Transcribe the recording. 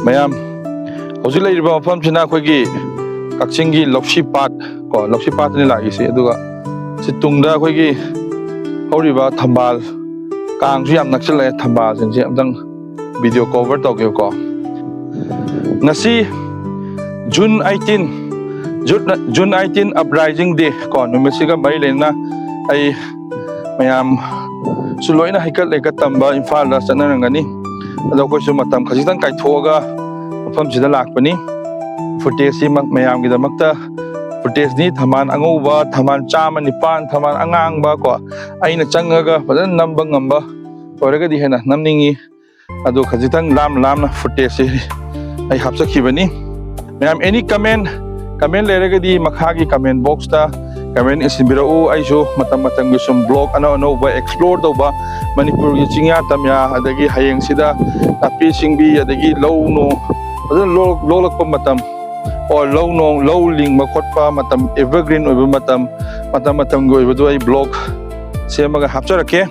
mayam hojik leiriba mafam sina akhoi Kakching Loushpat Loushpat ni lagi si aduga si tungda akhoi horiba thambal kang su yam nakchal le thambal jinse amdang video cover tawge ko ngasi June 18 uprising day ko numisiga mai lena ai mayam suloina haikat lekat tamba Imphal da sanarangani ado ko su matam khajitang kai thoga mafam sida lakpani footage si mayam gi damakta footage ni thaman angouba thaman chama nipan thaman angangba ko aina changaga padan namba ngamba oraga di hena namningi ado khajitang lam na footage si ai hapsakhibani mayam any comment lerega di makhagi comment box ta comment isinbirau aisu matam gi sum blog ano ba explore do ba Manipur gi chingya tamya adagi hayeng sida tapi singbi adagi low no adan lolak pa matam or low ling makotpa matam evergreen oiba matam gi oiba do ai blog semaga hapcharake